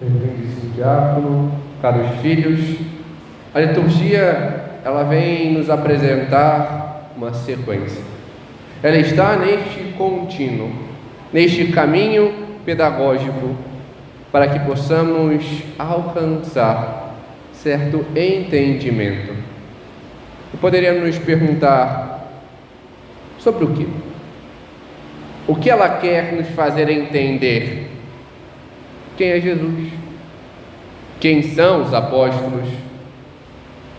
Reverendíssimo diácono, caros filhos, a liturgia ela vem nos apresentar uma sequência. Ela está neste contínuo, neste caminho pedagógico, para que possamos alcançar certo entendimento. E poderíamos nos perguntar sobre o quê? O que ela quer nos fazer entender? Quem é Jesus? Quem são os apóstolos?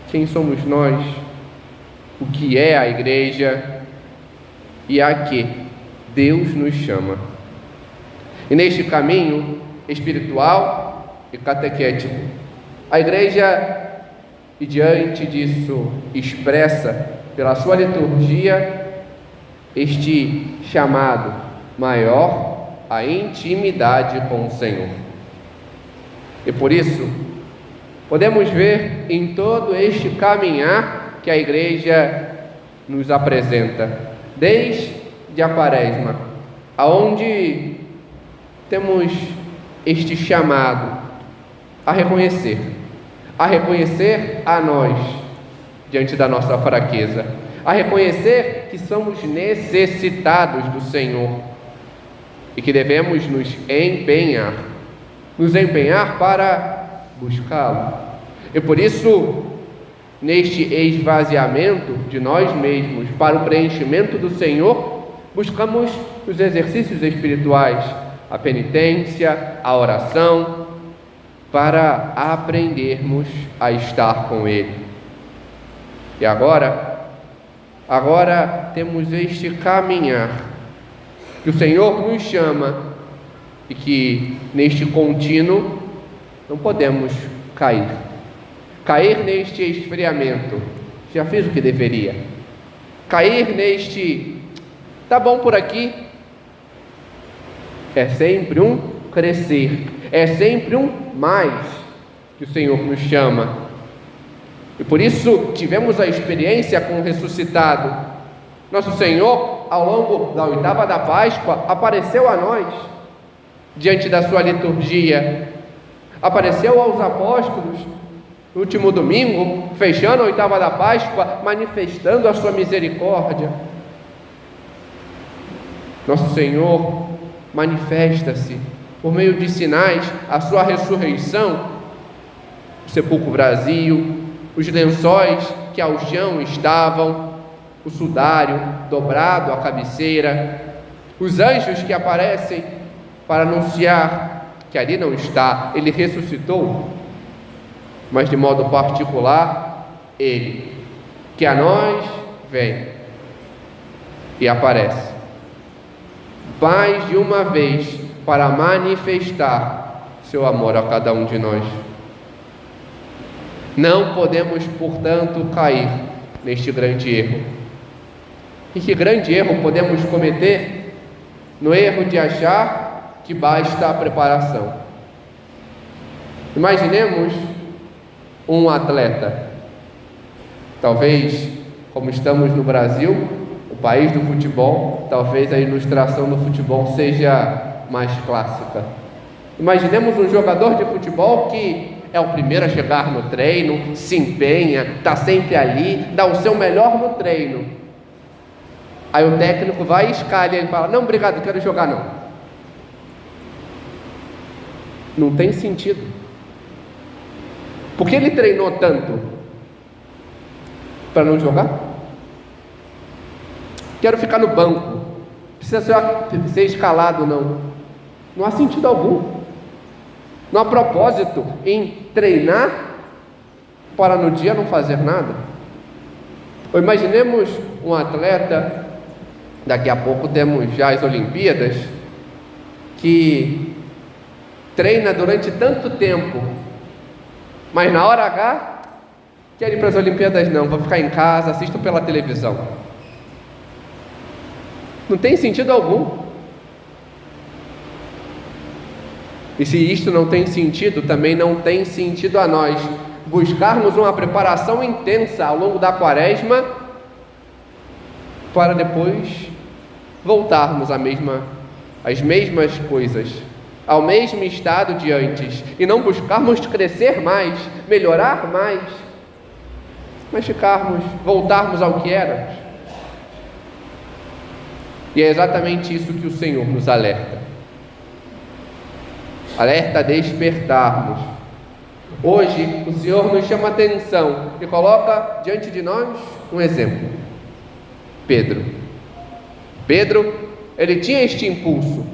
Quem somos nós? O que é a igreja? E a que Deus nos chama. E neste caminho espiritual e catequético, a igreja, e diante disso, expressa pela sua liturgia este chamado maior à intimidade com o Senhor. E por isso, podemos ver em todo este caminhar que a igreja nos apresenta, desde a Quaresma, aonde temos este chamado a reconhecer a nós, diante da nossa fraqueza, a reconhecer que somos necessitados do Senhor e que devemos nos empenhar para buscá-lo. E por isso, neste esvaziamento de nós mesmos para o preenchimento do Senhor, buscamos os exercícios espirituais, a penitência, a oração, para aprendermos a estar com Ele. E agora temos este caminhar que o Senhor nos chama e que neste contínuo não podemos cair neste esfriamento. Já fiz o que deveria. Cair neste tá bom por aqui. É sempre um crescer, é sempre um mais que o Senhor nos chama. E por isso tivemos a experiência com o ressuscitado. Nosso Senhor, ao longo da oitava da Páscoa, apareceu a nós diante da sua liturgia, apareceu aos apóstolos no último domingo, fechando a oitava da Páscoa, manifestando a sua misericórdia. Nosso Senhor manifesta-se por meio de sinais, a sua ressurreição, o sepulcro vazio, os lençóis que ao chão estavam, o sudário dobrado à cabeceira, os anjos que aparecem para anunciar que ali não está, ele ressuscitou, mas de modo particular, ele, que a nós vem e aparece, mais de uma vez, para manifestar seu amor a cada um de nós. Não podemos, portanto, cair neste grande erro. E que grande erro podemos cometer? No erro de achar que basta a preparação. Imaginemos um atleta, talvez, como estamos no Brasil, o país do futebol, talvez a ilustração do futebol seja mais clássica. Imaginemos um jogador de futebol que é o primeiro a chegar no treino, se empenha, está sempre ali, dá o seu melhor no treino. Aí o técnico vai e escalha e fala: não, obrigado, não quero jogar não. Não tem sentido. Por que ele treinou tanto? Para não jogar? Quero ficar no banco. Precisa ser escalado, não. Não há sentido algum. Não há propósito em treinar para no dia não fazer nada. Ou imaginemos um atleta, daqui a pouco temos já as Olimpíadas, que treina durante tanto tempo, mas na hora H, quer ir para as Olimpíadas? Não, vou ficar em casa, assisto pela televisão. Não tem sentido algum. E se isto não tem sentido, também não tem sentido a nós buscarmos uma preparação intensa ao longo da Quaresma para depois voltarmos às mesmas coisas, ao mesmo estado de antes e não buscarmos crescer mais, melhorar mais, mas voltarmos ao que éramos. E é exatamente isso que o Senhor nos alerta. Alerta a despertarmos. Hoje o Senhor nos chama a atenção e coloca diante de nós um exemplo. Pedro, ele tinha este impulso,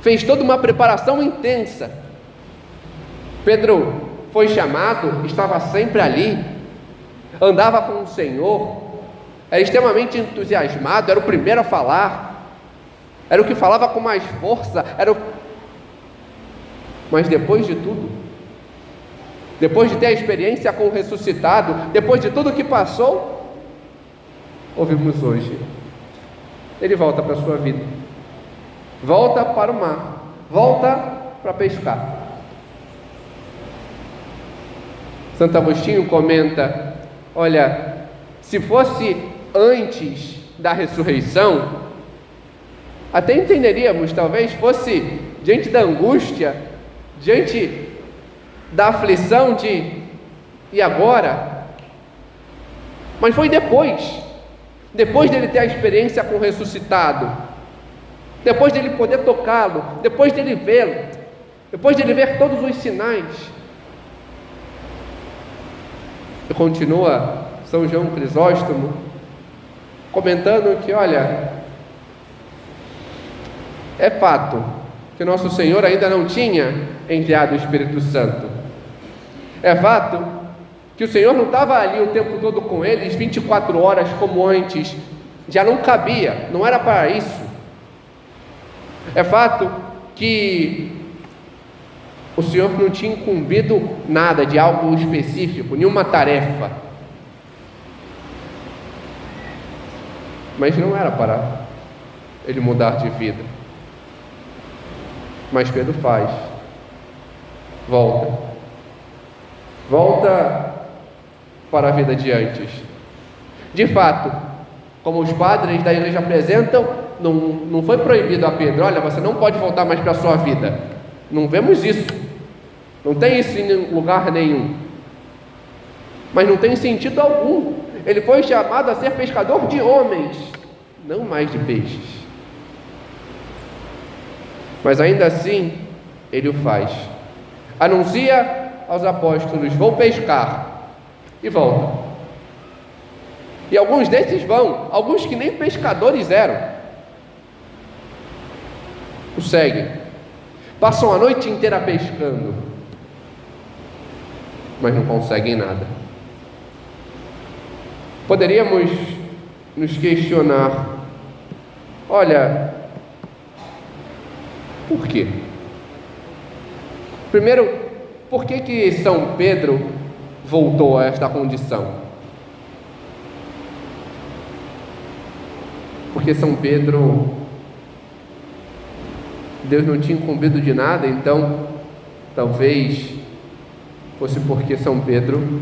fez toda uma preparação intensa. Pedro foi chamado, estava sempre ali, andava com o Senhor, era extremamente entusiasmado, era o primeiro a falar, era o que falava com mais força, mas depois de tudo, depois de ter a experiência com o ressuscitado, depois de tudo que passou, ouvimos hoje, ele volta para a sua vida, volta para o mar, volta para pescar. Santo Agostinho comenta: olha, se fosse antes da ressurreição, até entenderíamos, talvez fosse diante da angústia, diante da aflição e agora? Mas foi depois dele ter a experiência com o ressuscitado, depois dele poder tocá-lo, depois dele vê-lo, depois dele ver todos os sinais. E continua São João Crisóstomo comentando que, olha, é fato que nosso Senhor ainda não tinha enviado o Espírito Santo. É fato que o Senhor não estava ali o tempo todo com eles, 24 horas como antes, já não cabia, não era para isso. É fato que o Senhor não tinha incumbido nada de algo específico, nenhuma tarefa. Mas não era para ele mudar de vida. Mas Pedro faz. Volta para a vida de antes. De fato, como os padres da igreja apresentam, não foi proibido a Pedro: olha, você não pode voltar mais para a sua vida. Não vemos isso, não tem isso em lugar nenhum. Mas não tem sentido algum. Ele foi chamado a ser pescador de homens, não mais de peixes. Mas ainda assim, ele o faz. Anuncia aos apóstolos: vou pescar, e volta. E alguns desses vão, alguns que nem pescadores eram, o seguem, passam a noite inteira pescando, mas não conseguem nada. Poderíamos nos questionar: olha, por quê? Primeiro, por que São Pedro voltou a esta condição? Porque São Pedro, Deus não tinha incumbido de nada, então talvez fosse porque São Pedro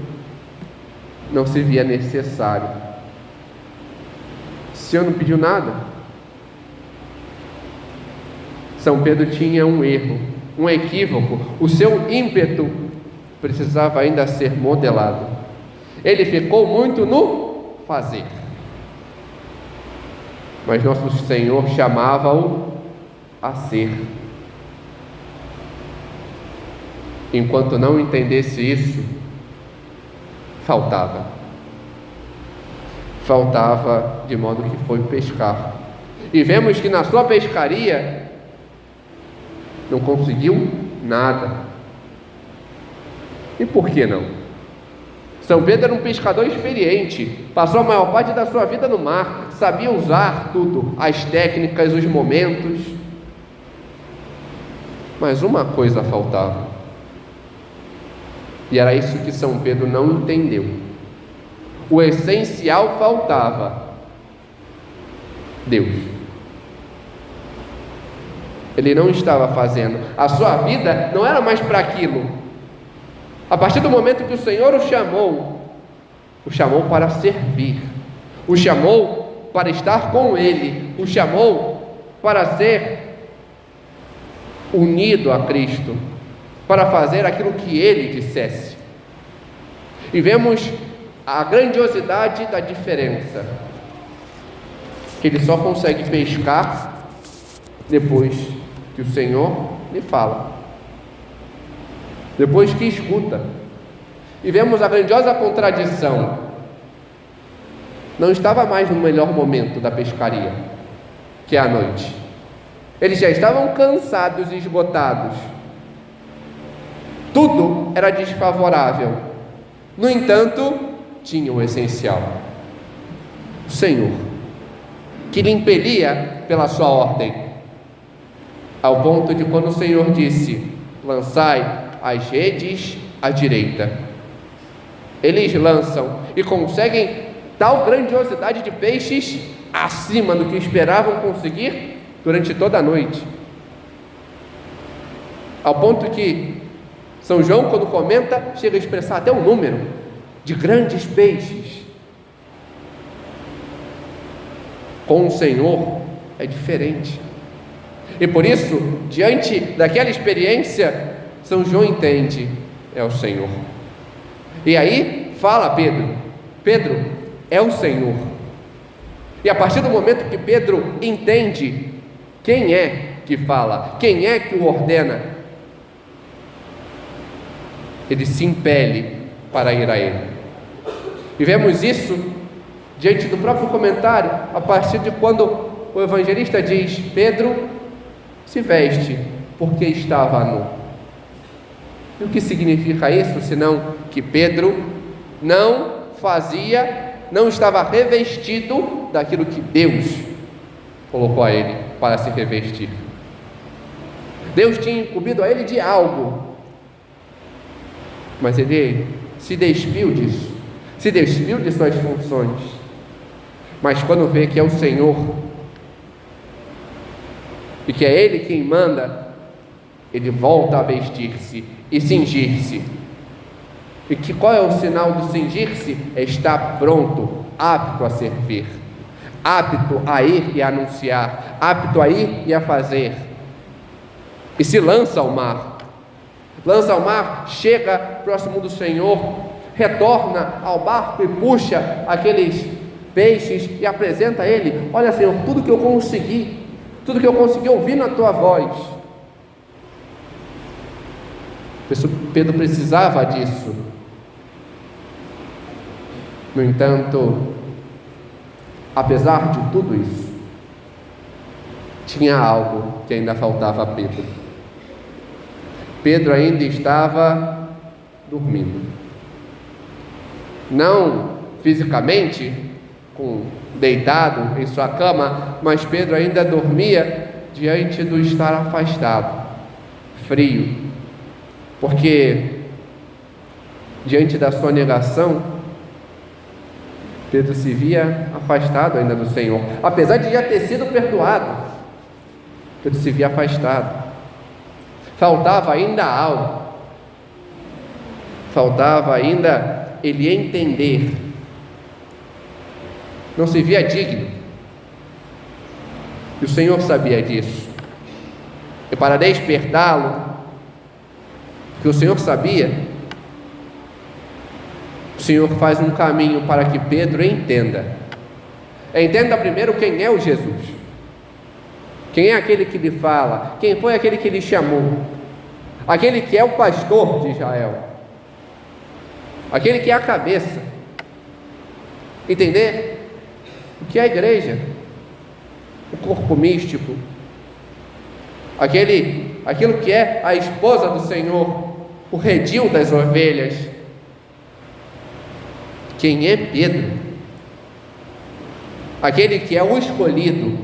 não se via necessário. O Senhor não pediu nada. São Pedro tinha um erro, um equívoco. O seu ímpeto precisava ainda ser modelado. Ele ficou muito no fazer. Mas nosso Senhor chamava-o a ser. Enquanto não entendesse isso, faltava de modo que foi pescar. E vemos que na sua pescaria não conseguiu nada. E por que não? São Pedro era um pescador experiente, passou a maior parte da sua vida no mar, sabia usar tudo, as técnicas, os momentos. Mas uma coisa faltava. E era isso que São Pedro não entendeu. O essencial faltava: Deus. Ele não estava fazendo, a sua vida não era mais para aquilo. A partir do momento que o Senhor o chamou para servir, o chamou para estar com Ele, o chamou para ser unido a Cristo, para fazer aquilo que Ele dissesse. E vemos a grandiosidade da diferença, que ele só consegue pescar depois que o Senhor lhe fala, depois que escuta. E vemos a grandiosa contradição. Não estava mais no melhor momento da pescaria, que é a noite. Eles já estavam cansados e esgotados. Tudo era desfavorável. No entanto, tinha o essencial: o Senhor, que lhe impelia pela sua ordem, ao ponto de quando o Senhor disse: lançai as redes à direita, eles lançam e conseguem tal grandiosidade de peixes acima do que esperavam conseguir durante toda a noite, ao ponto que São João, quando comenta, chega a expressar até um número de grandes peixes. Com o Senhor é diferente. E por isso, diante daquela experiência, São João entende: é o Senhor. E aí fala Pedro: Pedro, é o Senhor. E a partir do momento que Pedro entende quem é que fala, quem é que o ordena, ele se impele para ir a ele. E vemos isso diante do próprio comentário, a partir de quando o evangelista diz: Pedro se veste porque estava nu. E o que significa isso, senão que Pedro não estava revestido daquilo que Deus colocou a ele para se revestir. Deus tinha incumbido a ele de algo, mas ele se despiu disso, se despiu de suas funções. Mas quando vê que é o Senhor e que é Ele quem manda, ele volta a vestir-se e cingir-se. E que qual é o sinal do cingir-se? É estar pronto, apto a servir, apto a ir e a anunciar, apto a ir e a fazer. E se lança ao mar, chega próximo do Senhor, retorna ao barco e puxa aqueles peixes e apresenta a Ele: olha, Senhor, tudo que eu consegui ouvir na Tua voz. Pedro precisava disso. No entanto, apesar de tudo isso, tinha algo que ainda faltava a Pedro. Pedro ainda estava dormindo. Não fisicamente, deitado em sua cama, mas Pedro ainda dormia diante do estar afastado, frio, porque diante da sua negação, Pedro se via afastado ainda do Senhor, apesar de já ter sido perdoado. Pedro se via afastado. Faltava ainda algo, faltava ainda ele entender. Não se via digno, e o Senhor sabia disso. E para despertá-lo, que o Senhor sabia, o Senhor faz um caminho para que Pedro entenda primeiro quem é o Jesus, quem é aquele que lhe fala, quem foi aquele que lhe chamou, aquele que é o pastor de Israel, aquele que é a cabeça. Entender o que é a igreja, o corpo místico, aquilo que é a esposa do Senhor, o redil das ovelhas. Quem é Pedro? Aquele que é o escolhido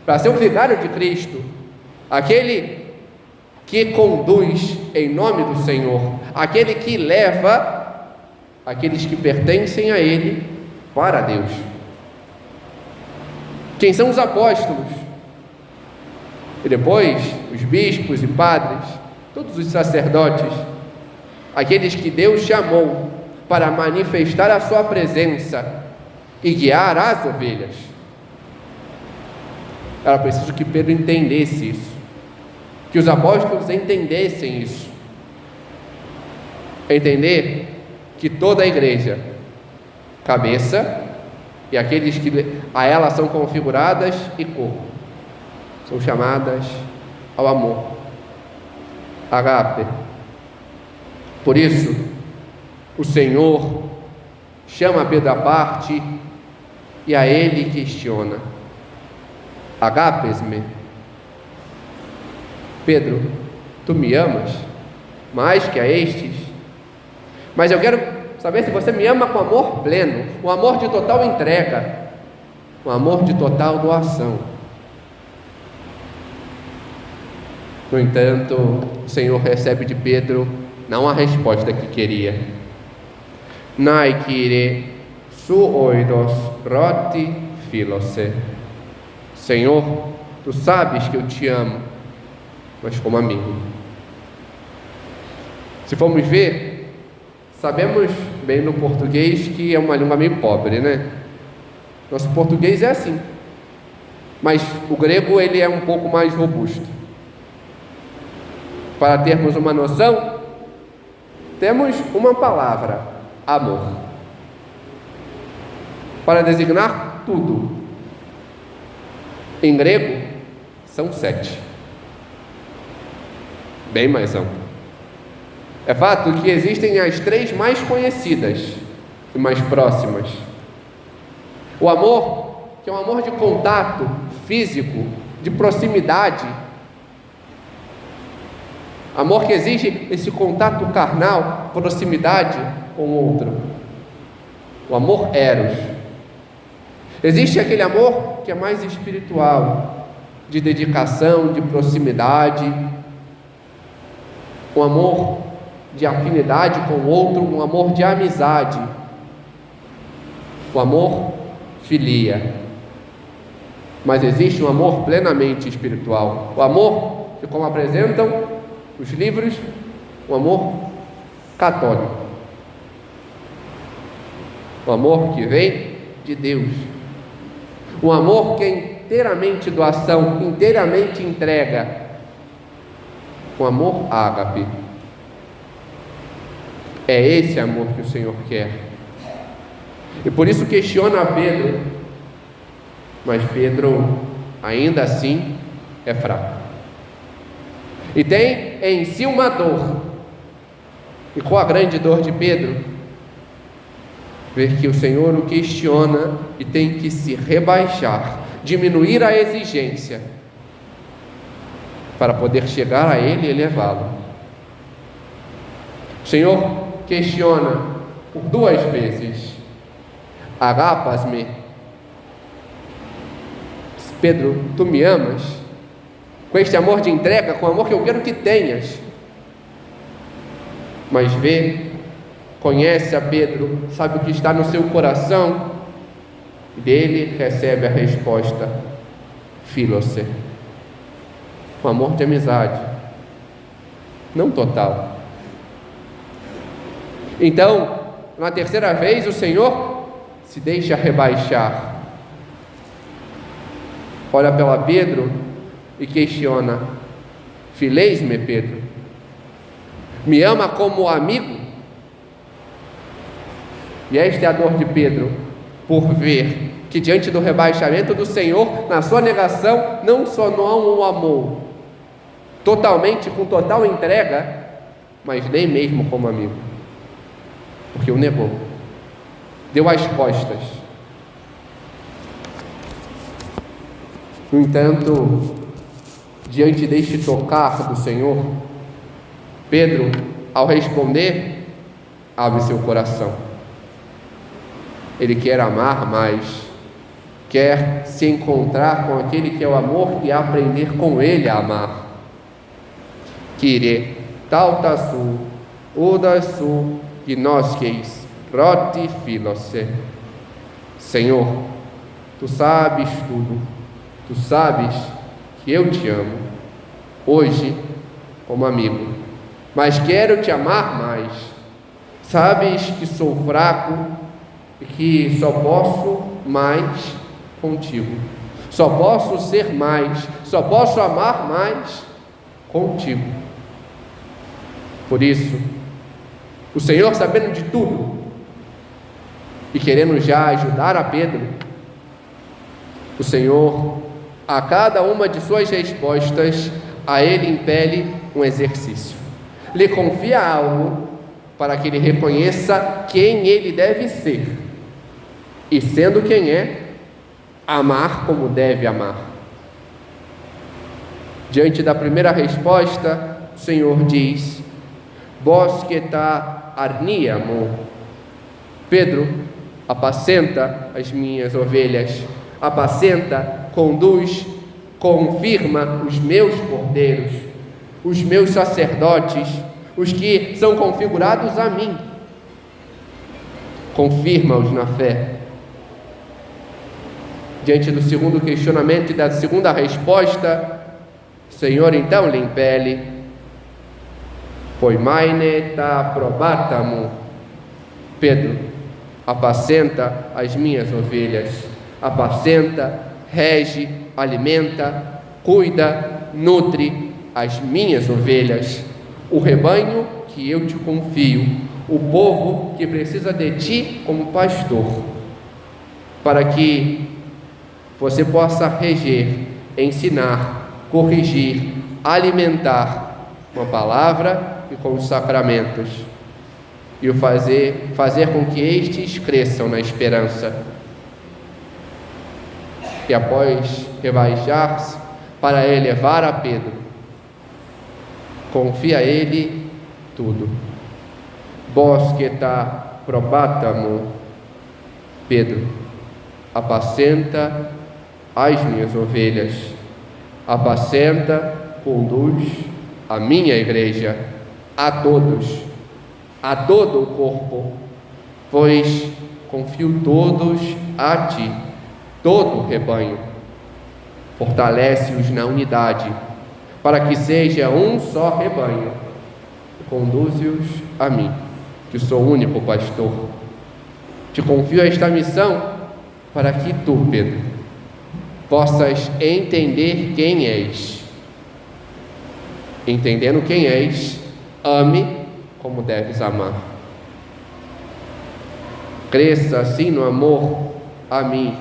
para ser o vigário de Cristo, aquele que conduz em nome do Senhor, aquele que leva aqueles que pertencem a Ele para Deus. Quem são os apóstolos? E depois os bispos e padres, todos os sacerdotes, aqueles que Deus chamou para manifestar a sua presença e guiar as ovelhas. Era preciso que Pedro entendesse isso. que os apóstolos entendessem isso. Entender que toda a igreja, cabeça, e aqueles que a ela são configuradas, e corpo, são chamadas ao amor, agape. Por isso, o Senhor chama Pedro à parte e a ele questiona: agapes-me? Pedro, tu me amas mais que a estes? Mas eu quero saber se você me ama com amor pleno, um amor de total entrega, um amor de total doação. No entanto, o Senhor recebe de Pedro não a resposta que queria. Naikire su oidos roti filose. Senhor, tu sabes que eu te amo, mas como amigo. Se formos ver, sabemos bem no português que é uma língua meio pobre, né? Nosso português é assim, mas o grego ele é um pouco mais robusto. Para termos uma noção, temos uma palavra: amor, para designar tudo. Em grego, são 7, bem mais amplo. É fato que existem as 3 mais conhecidas e mais próximas. O amor, que é um amor de contato físico, de proximidade. Amor que exige esse contato carnal, proximidade com o outro. O amor eros. Existe aquele amor que é mais espiritual, de dedicação, de proximidade, um amor de afinidade com o outro, um amor de amizade, o amor filia. Mas existe um amor plenamente espiritual, o amor que, como apresentam os livros, o amor católico, o amor que vem de Deus, um amor que é inteiramente doação, inteiramente entrega, um amor ágape. É esse amor que o Senhor quer. E por isso questiona a Pedro, mas Pedro ainda assim é fraco. E tem em si uma dor. E qual a grande dor de Pedro? Ver que o Senhor o questiona e tem que se rebaixar, diminuir a exigência, para poder chegar a Ele e levá-lo. O Senhor questiona por 2 vezes: agapas-me? Pedro, tu me amas? Com este amor de entrega, com o amor que eu quero que tenhas. Mas vê, conhece a Pedro, sabe o que está no seu coração, e dele recebe a resposta: filose, com amor de amizade, não total. Então, na 3ª vez, o Senhor se deixa rebaixar, olha para Pedro e questiona: fileis-me, Pedro? Me ama como amigo? E esta é a dor de Pedro, por ver que diante do rebaixamento do Senhor, na sua negação, não só não o amou totalmente, com total entrega, mas nem mesmo como amigo, porque o negou, deu as costas. No entanto, diante deste tocar do Senhor, Pedro, ao responder, abre seu coração. Ele quer amar mais, quer se encontrar com aquele que é o amor e aprender com ele a amar. Kire, tautasu, udasu, gnoskeis, roti filose. Senhor, tu sabes tudo, tu sabes que eu te amo, hoje como amigo, mas quero te amar mais. Sabes que sou fraco e que só posso mais contigo, só posso ser mais, só posso amar mais contigo. Por isso, o Senhor, sabendo de tudo e querendo já ajudar a Pedro, o Senhor, a cada uma de suas respostas, a ele impele um exercício. Lhe confia algo para que ele reconheça quem ele deve ser. E sendo quem é, amar como deve amar. Diante da primeira resposta, o Senhor diz: Bosqueta arniamo. Pedro, apacenta as minhas ovelhas, apacenta, conduz, confirma os meus cordeiros, os meus sacerdotes, os que são configurados a mim. Confirma-os na fé. Diante do segundo questionamento e da segunda resposta, o Senhor então lhe impele: Poimaine ta probatamo. Pedro, apacenta as minhas ovelhas, apacenta, rege, alimenta, cuida, nutre as minhas ovelhas, o rebanho que eu te confio, o povo que precisa de ti como pastor, para que você possa reger, ensinar, corrigir, alimentar com a palavra e com os sacramentos, e o fazer com que estes cresçam na esperança. E após rebaixar-se para elevar a Pedro, confia a ele tudo. Bosqueta probatamo. Pedro, apacenta as minhas ovelhas, apacenta, conduz a minha igreja, a todos, a todo o corpo, pois confio todos a ti, todo o rebanho. Fortalece-os na unidade, para que seja um só rebanho. Conduze-os a mim, que sou o único pastor. Te confio esta missão para que tu, Pedro, possas entender quem és. Entendendo quem és, ame como deves amar. Cresça assim no amor a mim,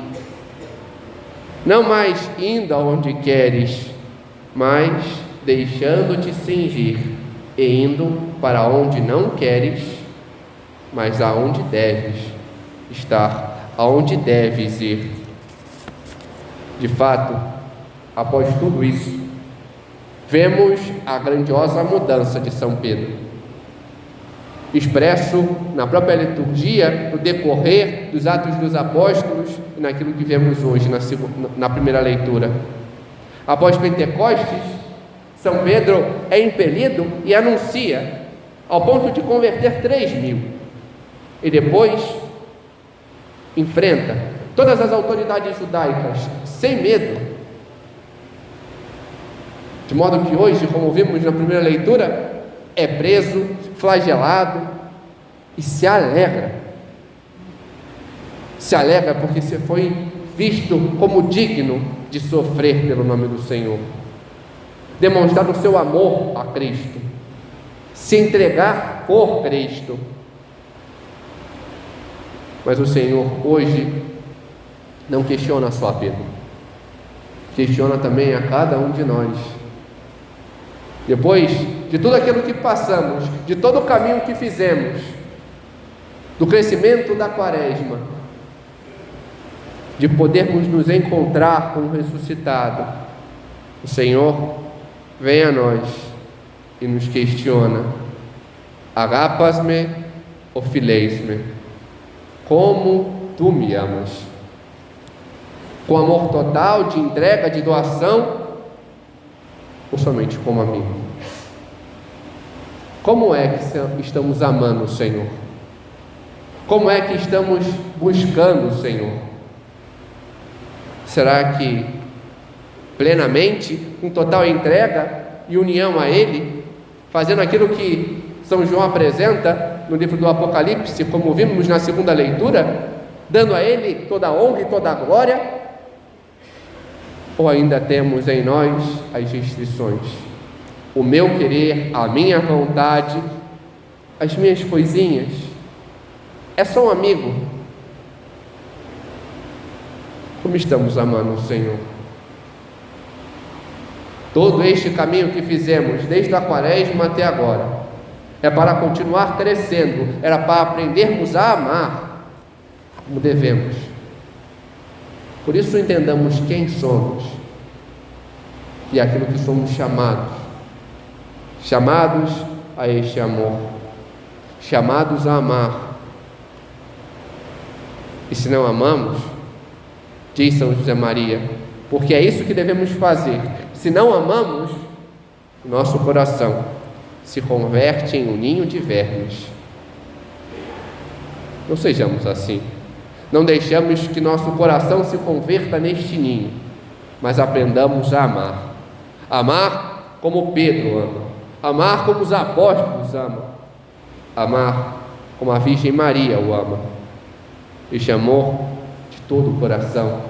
não mais indo aonde queres, mas deixando-te cingir e indo para onde não queres, mas aonde deves estar, aonde deves ir. De fato, após tudo isso, vemos a grandiosa mudança de São Pedro, expresso na própria liturgia, no decorrer dos Atos dos Apóstolos e naquilo que vemos hoje na primeira leitura. Após Pentecostes, São Pedro é impelido e anuncia, ao ponto de converter 3.000, e depois enfrenta todas as autoridades judaicas sem medo, de modo que hoje, como vimos na primeira leitura, é preso, flagelado e se alegra porque se foi visto como digno de sofrer pelo nome do Senhor, demonstrar o seu amor a Cristo, se entregar por Cristo. Mas o Senhor hoje não questiona só a Pedro, questiona também a cada um de nós. Depois de tudo aquilo que passamos, de todo o caminho que fizemos, do crescimento da Quaresma, de podermos nos encontrar com o ressuscitado, o Senhor vem a nós e nos questiona: agapas-me ou fileis-me? Como tu me amas? Com amor total, de entrega, de doação, ou somente como amigo? Como é que estamos amando o Senhor? Como é que estamos buscando o Senhor? Será que plenamente, com total entrega e união a Ele, fazendo aquilo que São João apresenta no livro do Apocalipse, como vimos na segunda leitura, dando a Ele toda a honra e toda a glória? Ou ainda temos em nós as restrições, o meu querer, a minha vontade, as minhas coisinhas. É só um amigo. Como estamos amando o Senhor? Todo este caminho que fizemos, desde a Quaresma até agora, é para continuar crescendo, era para aprendermos a amar como devemos. Por isso entendamos quem somos e aquilo que somos chamados a este amor, chamados a amar. E se não amamos, diz São José Maria, porque é isso que devemos fazer. Se não amamos, nosso coração se converte em um ninho de vermes. Não sejamos assim. Não deixamos que nosso coração se converta neste ninho, mas aprendamos a amar. Amar como Pedro ama, amar como os apóstolos amam, amar como a Virgem Maria o ama. Este amor de todo o coração,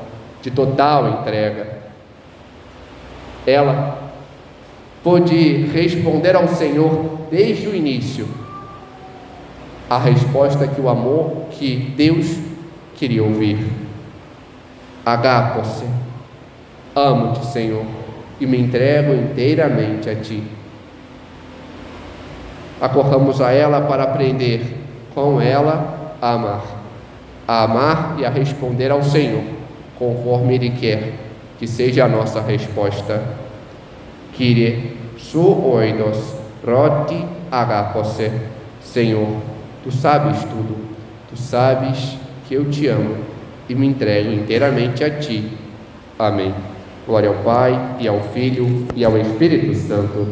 de total entrega. Ela pôde responder ao Senhor desde o início a resposta que o amor que Deus queria ouvir. Agapo-se, amo-te, Senhor, e me entrego inteiramente a Ti. Acorramos a ela para aprender com ela a amar e a responder ao Senhor, conforme Ele quer que seja a nossa resposta. Kyrie, su oidos, roti agapose. Senhor, Tu sabes tudo, Tu sabes que eu Te amo e me entrego inteiramente a Ti. Amém. Glória ao Pai, e ao Filho, e ao Espírito Santo,